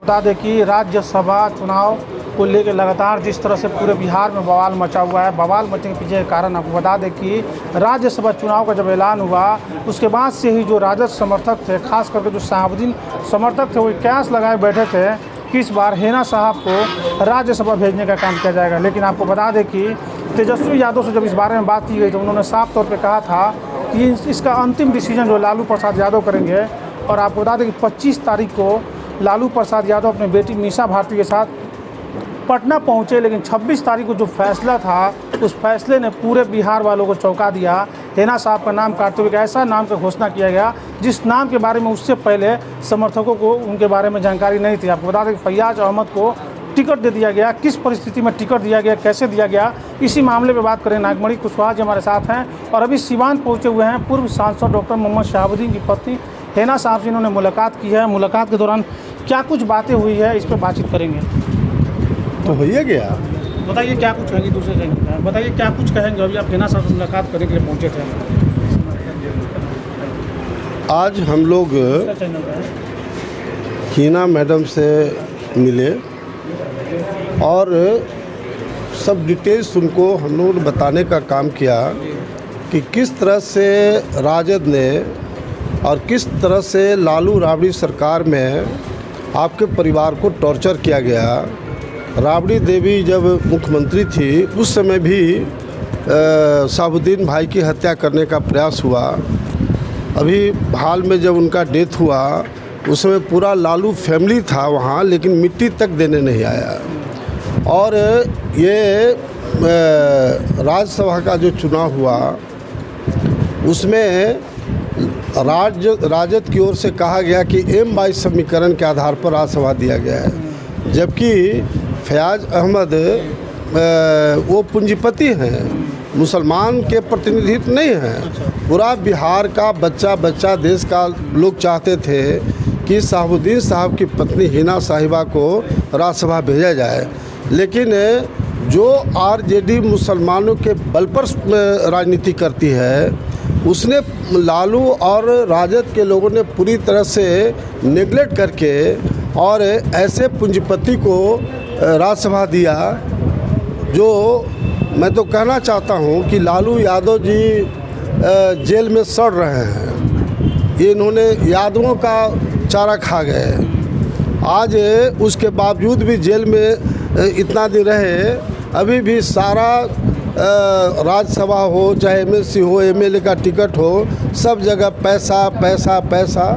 बता दें कि राज्यसभा चुनाव को लेकर लगातार जिस तरह से पूरे बिहार में बवाल मचा हुआ है, बवाल मचने के पीछे कारण आपको बता दें कि राज्यसभा चुनाव का जब ऐलान हुआ उसके बाद से ही जो राजद समर्थक थे, खास करके जो शहाबुद्दीन समर्थक थे, वो कयास लगाए बैठे थे कि इस बार हेना साहब को राज्यसभा भेजने का काम किया जाएगा। लेकिन आपको बता दें कि तेजस्वी यादव से जब इस बारे में बात की गई तो उन्होंने साफ तौर पर कहा था कि इसका अंतिम डिसीजन जो लालू प्रसाद यादव करेंगे। और आपको बता दें कि 25 तारीख को लालू प्रसाद यादव अपनी बेटी मीसा भारती के साथ पटना पहुंचे, लेकिन 26 तारीख को जो फैसला था उस फैसले ने पूरे बिहार वालों को चौंका दिया। हेना साहब का नाम काटते हुए ऐसा नाम का घोषणा किया गया जिस नाम के बारे में उससे पहले समर्थकों को उनके बारे में जानकारी नहीं थी। आपको बता दें कि फैयाज अहमद को टिकट दे दिया गया, किस परिस्थिति में टिकट दिया गया, कैसे दिया गया, इसी मामले में बात करें। नागमणि कुशवाहा जी हमारे साथ हैं और अभी सीवान पहुँचे हुए हैं पूर्व सांसद डॉक्टर मोहम्मद शहाबुद्दीन की पत्नी हेना साहब से इन्होंने मुलाकात की है। मुलाकात के दौरान क्या कुछ बातें हुई है, इस पर बातचीत करेंगे। तो हो ही गया। बताइए क्या कुछ कहेंगे, दूसरे कहेंगे, बताइए क्या कुछ कहेंगे। अभी आप हेना साहब से मुलाकात करने के लिए पहुंचे थे। आज हम लोग हिना मैडम से मिले और सब डिटेल्स उनको हम लोगों ने बताने का काम किया कि किस तरह से राजद ने और किस तरह से लालू राबड़ी सरकार में आपके परिवार को टॉर्चर किया गया। राबड़ी देवी जब मुख्यमंत्री थी उस समय भी शहाबुद्दीन भाई की हत्या करने का प्रयास हुआ। अभी हाल में जब उनका डेथ हुआ उस समय पूरा लालू फैमिली था वहाँ, लेकिन मिट्टी तक देने नहीं आया। और ये राज्यसभा का जो चुनाव हुआ उसमें राजद की ओर से कहा गया कि M22 समीकरण के आधार पर राज्यसभा दिया गया है, जबकि फैयाज अहमद वो पूंजीपति हैं, मुसलमान के प्रतिनिधित्व नहीं हैं। पूरा बिहार का बच्चा देश का लोग चाहते थे कि शहाबुद्दीन साहब की पत्नी हिना साहिबा को राज्यसभा भेजा जाए, लेकिन जो आरजेडी मुसलमानों के बल पर राजनीति करती है उसने लालू और राजद के लोगों ने पूरी तरह से नेगलेक्ट करके और ऐसे पूंजीपति को राज्यसभा दिया। जो मैं तो कहना चाहता हूं कि लालू यादव जी जेल में सड़ रहे हैं, ये इन्होंने यादवों का चारा खा गए। आज उसके बावजूद भी जेल में इतना दिन रहे, अभी भी सारा राज्यसभा हो चाहे MLC हो, MLA का टिकट हो, सब जगह पैसा पैसा पैसा।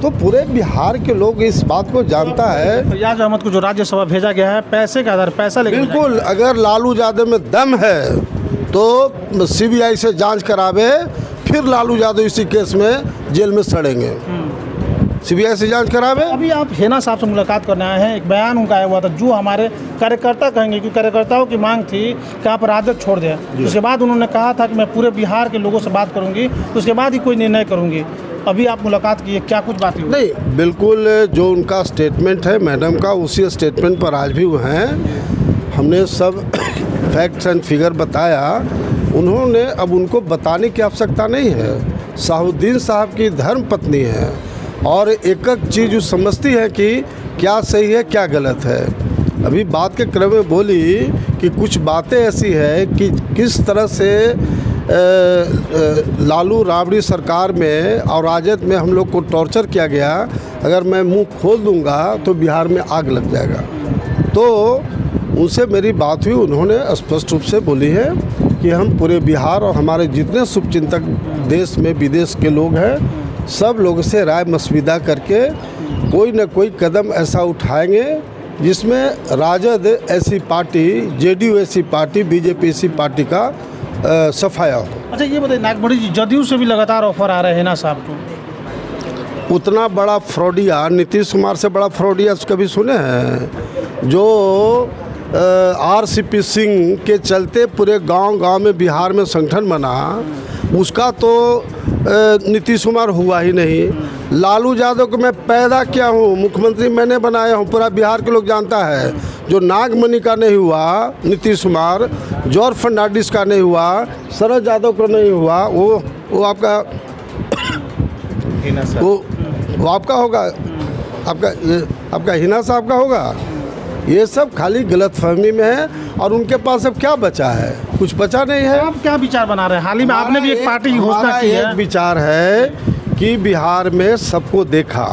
तो पूरे बिहार के लोग इस बात को जानता है। फैयाज अहमद को जो राज्यसभा भेजा गया है पैसे के आधार पैसा लेके बिल्कुल, अगर लालू यादव में दम है तो CBI से जांच करावे, फिर लालू यादव इसी केस में जेल में सड़ेंगे। CBI से जांच करावे। अभी आप हेना साहब से मुलाकात करने आए हैं, एक बयान उनका आया हुआ था जो हमारे कार्यकर्ता कहेंगे कि कार्यकर्ताओं की मांग थी कि आप राजद छोड़ दें। उसके बाद उन्होंने कहा था कि मैं पूरे बिहार के लोगों से बात करूंगी, उसके बाद ही कोई निर्णय करूंगी। अभी आप मुलाकात की, क्या कुछ बात हुई? नहीं, बिल्कुल जो उनका स्टेटमेंट है मैडम का, उसी स्टेटमेंट पर आज भी वो हैं। हमने सब फैक्ट्स एंड फिगर बताया, उन्होंने अब उनको बताने की आवश्यकता नहीं है। शहाबुद्दीन साहब की धर्म पत्नी है और एक चीज़ जो समझती है कि क्या सही है क्या गलत है। अभी बात के क्रम में बोली कि कुछ बातें ऐसी है कि किस तरह से लालू राबड़ी सरकार में और राजद में हम लोग को टॉर्चर किया गया। अगर मैं मुंह खोल दूंगा तो बिहार में आग लग जाएगा। तो उनसे मेरी बात हुई, उन्होंने स्पष्ट रूप से बोली है कि हम पूरे बिहार और हमारे जितने शुभचिंतक देश में विदेश के लोग हैं सब लोगों से राय मशविरा करके कोई न कोई कदम ऐसा उठाएंगे जिसमें राजद ऐसी पार्टी, JDU ऐसी पार्टी, BJP ऐसी पार्टी का सफाया हो। अच्छा ये बताइए, नागमणि जी जदयू से भी लगातार ऑफर आ रहे हैं हेना साहब को। उतना बड़ा फ्रॉडिया, नीतीश कुमार से बड़ा फ्रॉडिया कभी सुने हैं? जो RCP सिंह के चलते पूरे गांव में बिहार में संगठन बना, उसका तो नीतीश कुमार हुआ ही नहीं। लालू यादव को मैं पैदा किया हूँ, मुख्यमंत्री मैंने बनाया हूँ, पूरा बिहार के लोग जानता है। जो नागमणि का नहीं हुआ नीतीश कुमार, जॉर्ज फर्नांडिस का नहीं हुआ, शरद यादव का नहीं हुआ, वो आपका वो आपका होगा, आपका आपका हिना साहब का होगा? ये सब खाली गलतफहमी में है और उनके पास अब क्या बचा है? कुछ बचा नहीं है। आप क्या विचार बना रहे हैं? हाल ही में आपने भी एक पार्टी की घोषणा की है। एक विचार है कि बिहार में सबको देखा,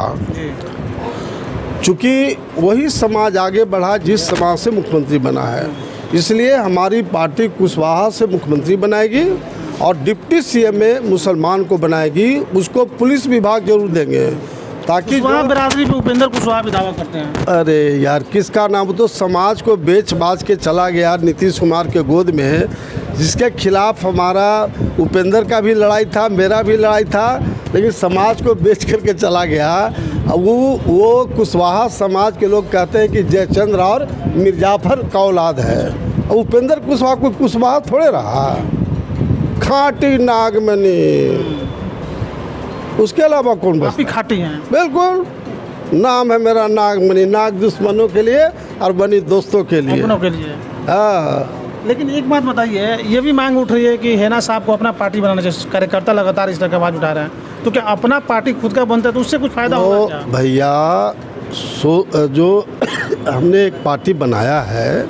चूँकि वही समाज आगे बढ़ा जिस समाज से मुख्यमंत्री बना है, इसलिए हमारी पार्टी कुशवाहा से मुख्यमंत्री बनाएगी और डिप्टी सीएम में मुसलमान को बनाएगी। उसको पुलिस विभाग जरूर देंगे ताकि बिरादरी पे उपेंद्र कुशवाहा भी दावा करते हैं। अरे यार, किसका नाम? तो समाज को बेच बाच के चला गया नीतीश कुमार के गोद में, जिसके खिलाफ हमारा उपेंद्र का भी लड़ाई था, मेरा भी लड़ाई था, लेकिन समाज को बेच करके चला गया। वो कुशवाहा समाज के लोग कहते हैं कि जयचंद्र और मिर्जाफर का औलाद है। उपेंद्र कुशवाहा को कुशवाहा थोड़े रहा, खाटी नागमणि, उसके अलावा कौन बस? खाटी हैं। बिल्कुल, नाम है मेरा नागमणि, नाग दुश्मनों के लिए और बनी दोस्तों के लिए। अपनों के लिए। हाँ। लेकिन एक बात बताइए, ये भी मांग उठ रही है कि हिना साहब को अपना पार्टी बनाना चाहिए। कार्यकर्ता लगातार इस तरह की आवाज़ उठा रहे हैं, तो क्या अपना पार्टी खुद का बनता है तो उससे कुछ फायदा होगा क्या? भैया, जो हमने एक पार्टी बनाया है,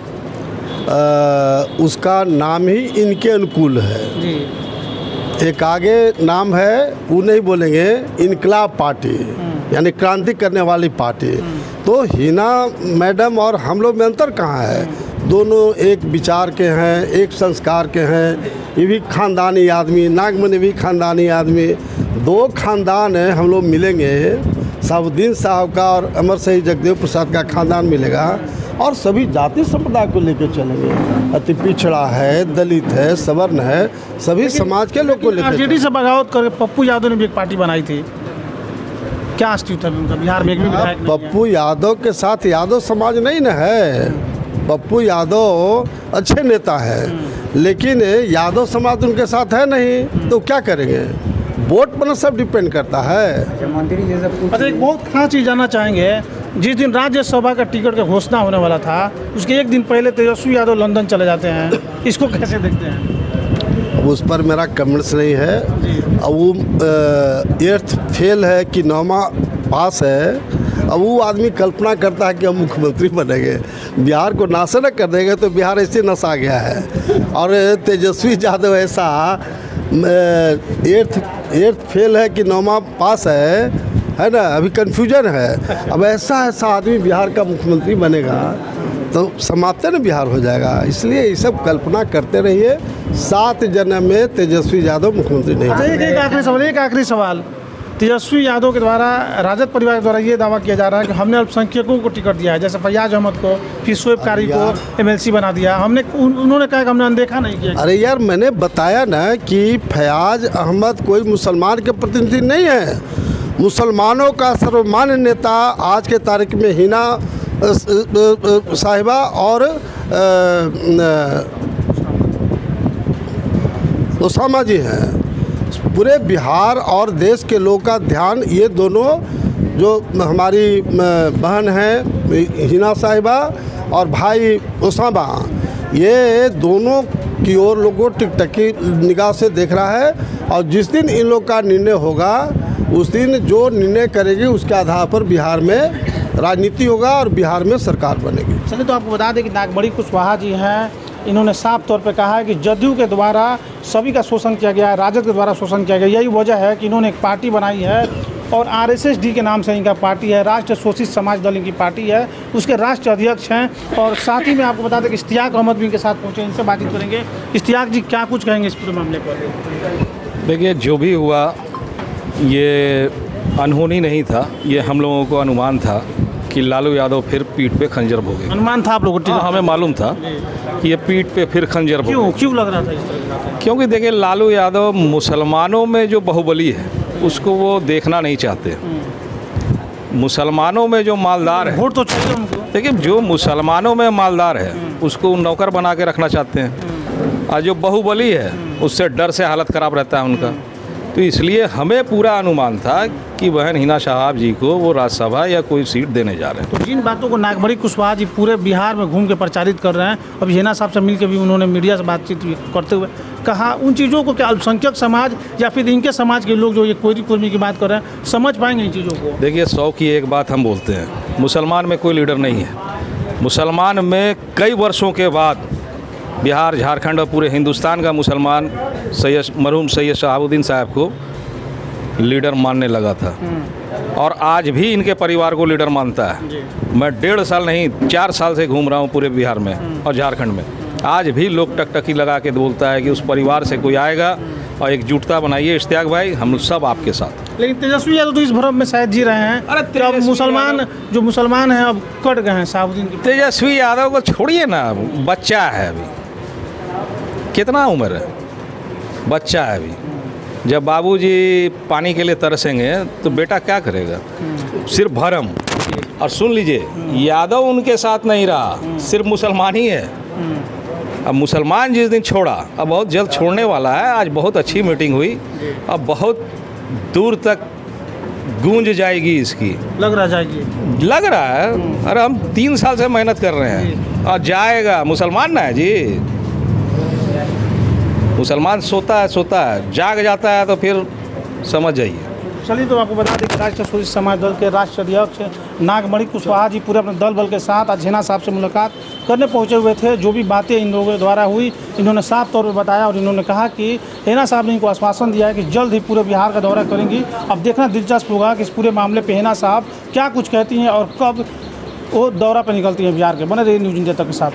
उसका नाम ही इनके अनुकूल है जी। एक आगे नाम है, वो नहीं बोलेंगे, इनकलाब पार्टी, यानी क्रांति करने वाली पार्टी। तो हिना मैडम और हम लोग में अंतर कहाँ है? दोनों एक विचार के हैं, एक संस्कार के हैं। ये भी खानदानी आदमी, नागमणि भी खानदानी आदमी, दो खानदान है। हम लोग मिलेंगे, साबुद्दीन साहब का और अमर शहीद जगदेव प्रसाद का खानदान मिलेगा और सभी जाति संप्रदाय को लेकर चलेंगे। अति पिछड़ा है, दलित है, सवर्ण है, सभी समाज के लोग को लेकर। आरजेडी से बगावत करके पप्पू यादव ने भी एक पार्टी बनाई थी, क्या अस्तित्व है उनका? बिहार में एक भी विधायक नहीं है। पप्पू यादव के साथ यादव समाज नहीं न है। पप्पू यादव अच्छे नेता है, लेकिन यादव समाज उनके साथ है नहीं, तो क्या करेंगे? वोट पर सब डिपेंड करता है। अच्छा, एक बहुत खास चीज़ जानना चाहेंगे, जिस दिन राज्यसभा का टिकट का घोषणा होने वाला था, उसके एक दिन पहले तेजस्वी यादव लंदन चले जाते हैं, इसको कैसे देखते हैं? उस पर मेरा कमेंट्स नहीं है। अब वो 8th फेल है कि 9वां पास है। अब वो आदमी कल्पना करता है कि हम मुख्यमंत्री बनेंगे, बिहार को नाश न कर देंगे, तो बिहार ऐसे नशा गया है। और तेजस्वी यादव ऐसा 8th फेल है कि 9वां पास है ना, अभी कन्फ्यूजन है। अब ऐसा आदमी बिहार का मुख्यमंत्री बनेगा तो समाप्त न बिहार हो जाएगा। इसलिए ये सब कल्पना करते रहिए। 7 जन्म में तेजस्वी यादव मुख्यमंत्री नहीं। एक आखिरी सवाल, तेजस्वी यादव के द्वारा, राजद परिवार के द्वारा ये दावा किया जा रहा है कि हमने अल्पसंख्यकों को टिकट दिया है, जैसे फैयाज अहमद को, फिर शोएब कारी को MLC बना दिया। उन्होंने कहा कि हमने अनदेखा नहीं किया। अरे यार, मैंने बताया ना कि फैयाज अहमद कोई मुसलमान के प्रतिनिधि नहीं है। मुसलमानों का सर्वमान्य नेता आज के तारीख में हिना साहिबा और उसामा जी हैं। पूरे बिहार और देश के लोगों का ध्यान ये दोनों, जो हमारी बहन हैं हिना साहिबा और भाई उसामा, ये दोनों की ओर लोगों टिकटकी निगाह से देख रहा है। और जिस दिन इन लोग का निर्णय होगा, उस दिन जो निर्णय करेगी उसके आधार पर बिहार में राजनीति होगा और बिहार में सरकार बनेगी। चलिए, तो आपको बता दें कि नागमणि कुशवाहा जी हैं, इन्होंने साफ तौर पे कहा है कि जदयू के द्वारा सभी का शोषण किया गया है, राजद के द्वारा शोषण किया गया। यही वजह है कि इन्होंने एक पार्टी बनाई है और RSSD के नाम से इनका पार्टी है, राष्ट्र शोषित समाज दल इनकी पार्टी है, उसके राष्ट्रीय अध्यक्ष हैं। और साथ ही में आपको बता दें कि इश्तियाक अहमद भी इनके साथ पहुँचे, इनसे बातचीत करेंगे। इश्तियाक जी, क्या कुछ कहेंगे इस पूरे मामले पर? देखिए, जो भी हुआ ये अनहोनी नहीं था, ये हम लोगों को अनुमान था कि लालू यादव फिर पीठ पे खंजर भोगे। अनुमान था आप लोगों को? हाँ, हमें मालूम था कि ये पीठ पे फिर खंजर भोगे। क्यों लग रहा था इस तरह? क्योंकि देखिए, लालू यादव मुसलमानों में जो बाहुबली है उसको वो देखना नहीं चाहते। मुसलमानों में जो मालदार है, वोट तो चाहिए उनको। देखिए, जो मुसलमानों में मालदार है उसको नौकर बना के रखना चाहते हैं, और जो बाहुबली है उससे डर से हालत ख़राब रहता है उनका। तो इसलिए हमें पूरा अनुमान था कि बहन हिना साहब जी को वो राज्यसभा या कोई सीट देने जा रहे हैं। तो जिन बातों को नागमणि कुशवाहा जी पूरे बिहार में घूम के प्रचारित कर रहे हैं, अभी हिना साहब से मिलकर भी उन्होंने मीडिया से बातचीत करते हुए कहा, उन चीज़ों को क्या अल्पसंख्यक समाज या फिर इनके समाज के लोग जो ये कोयरी कुर्मी की बात कर रहे हैं समझ पाएंगे इन चीज़ों को? देखिए, 100 की एक बात हम बोलते हैं, मुसलमान में कोई लीडर नहीं है। मुसलमान में कई वर्षों के बाद बिहार, झारखंड और पूरे हिंदुस्तान का मुसलमान मरहूम सैयद शहाबुद्दीन साहब को लीडर मानने लगा था और आज भी इनके परिवार को लीडर मानता है। मैं 1.5 साल नहीं 4 साल से घूम रहा हूँ पूरे बिहार में और झारखंड में। आज भी लोग टकटकी लगा के बोलता है कि उस परिवार से कोई आएगा और एकजुटता बनाइए इश्तियाक भाई, हम सब आपके साथ। लेकिन तेजस्वी यादव तो इस भ्रम में शायद जी रहे हैं। अरे अब मुसलमान हैं अब कट गए हैं शहाबुद्दीन की। तेजस्वी यादव को छोड़िए ना, बच्चा है अभी, कितना उम्र है, बच्चा है अभी। जब बाबूजी पानी के लिए तरसेंगे तो बेटा क्या करेगा? सिर्फ भरम। और सुन लीजिए, यादव उनके साथ नहीं रहा, सिर्फ मुसलमान ही है। अब मुसलमान जिस दिन छोड़ा, अब बहुत जल्द छोड़ने वाला है। आज बहुत अच्छी मीटिंग हुई, अब बहुत दूर तक गूंज जाएगी इसकी, लग रहा है। अरे हम 3 साल से मेहनत कर रहे हैं और जाएगा। मुसलमान ना है जी, मुसलमान सोता है, जाग जाता है तो फिर समझ जाइए। चलिए, तो आपको बता दें कि राष्ट्रीय स्वदेशी समाज दल के राष्ट्रीय अध्यक्ष नागमणि कुशवाहा जी पूरे अपने दल बल के साथ आज हिना साहब से मुलाकात करने पहुंचे हुए थे। जो भी बातें इन लोगों द्वारा हुई, इन्होंने साफ तौर पर बताया और इन्होंने कहा कि हिना साहब ने इनको आश्वासन दिया है कि जल्द ही पूरे बिहार का दौरा करेंगी। अब देखना दिलचस्प होगा कि इस पूरे मामले पर हिना साहब क्या कुछ कहती हैं और कब वो दौरा पर निकलती हैं बिहार के। बने रहिए न्यूज़ इंडिया तक के साथ।